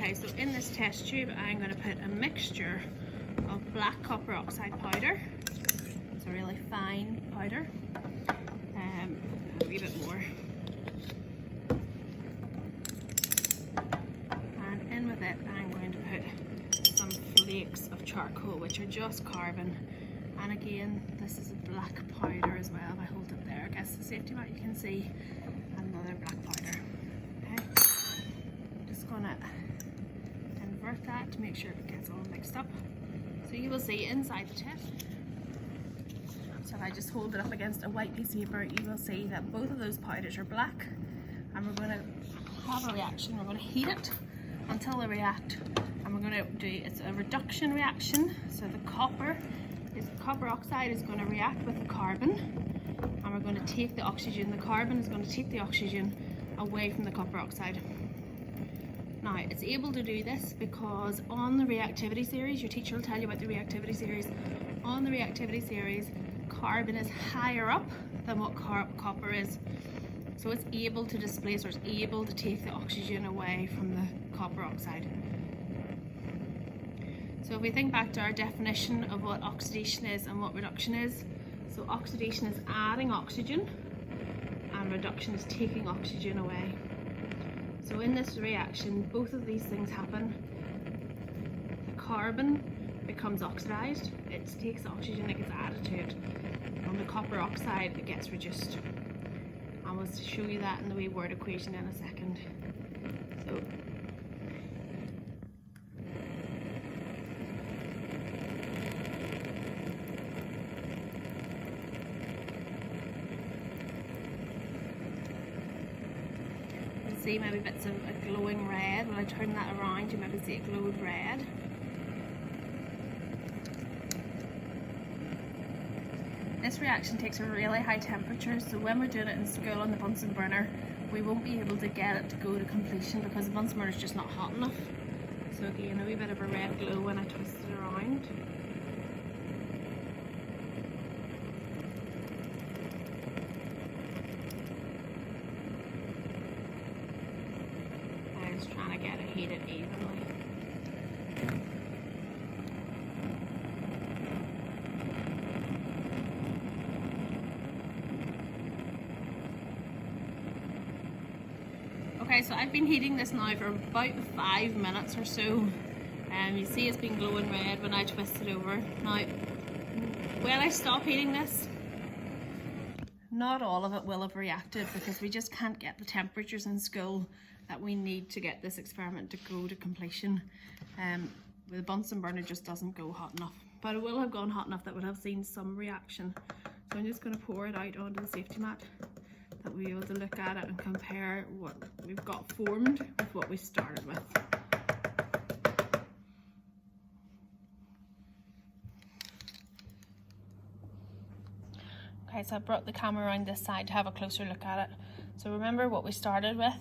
Okay, so in this test tube I'm going to put a mixture of black copper oxide powder. It's a really fine powder. A wee bit more. And in with it I'm going to put some flakes of charcoal, which are just carbon. And again, this is a black powder as well. If I hold it there against the safety mat, you can see another black powder. Okay, I'm just gonna invert that to make sure it gets all mixed up. So you will see inside the tip. So if I just hold it up against a white piece of paper, you will see that both of those powders are black. And we're going to have a reaction. We're going to heat it until they react. And we're going to do, it's a reduction reaction. So the copper oxide is going to react with the carbon. And we're going to take the oxygen. The carbon is going to take the oxygen away from the copper oxide. Now, it's able to do this because on the reactivity series, your teacher will tell you about the reactivity series. On the reactivity series, carbon is higher up than what copper is. So it's able to displace, or it's able to take the oxygen away from the copper oxide. So if we think back to our definition of what oxidation is and what reduction is, so oxidation is adding oxygen and reduction is taking oxygen away. So in this reaction, both of these things happen. The carbon becomes oxidized, it takes oxygen, it gets added to it. On the copper oxide, it gets reduced. And we'll show you that in the wee word equation in a second. So see maybe bits of a glowing red. When I turn that around, you maybe see it glowed red. This reaction takes a really high temperature, so when we're doing it in school on the Bunsen burner, we won't be able to get it to go to completion because the Bunsen burner is just not hot enough. So again, a wee bit of a red glow when I twist it around. I'm just trying to get it heated evenly. Okay, so I've been heating this now for about 5 minutes or so. You see it's been glowing red when I twist it over. Now, when I stop heating this, not all of it will have reacted because we just can't get the temperatures in school that we need to get this experiment to go to completion. The Bunsen burner just doesn't go hot enough, but it will have gone hot enough that we'll have seen some reaction. So I'm just going to pour it out onto the safety mat, that we'll be able to look at it and compare what we've got formed with what we started with. Okay, so I brought the camera around this side to have a closer look at it. So remember what we started with.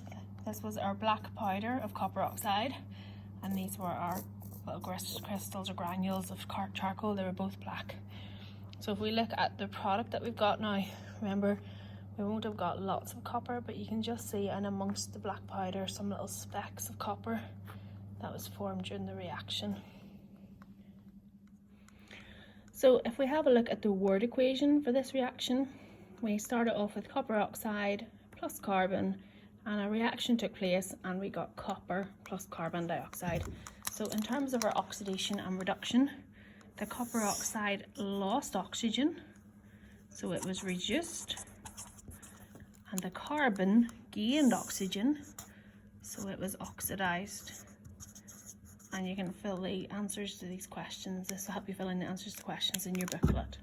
This was our black powder of copper oxide, and these were our little crystals or granules of charcoal. They were both black. So if we look at the product that we've got now, remember, we won't have got lots of copper, but you can just see in amongst the black powder some little specks of copper that was formed during the reaction. So if we have a look at the word equation for this reaction, we started off with copper oxide plus carbon, and a reaction took place and we got copper plus carbon dioxide. So in terms of our oxidation and reduction, the copper oxide lost oxygen, so it was reduced. And the carbon gained oxygen, so it was oxidized. And you can fill the answers to these questions. This will help you fill in the answers to questions in your booklet.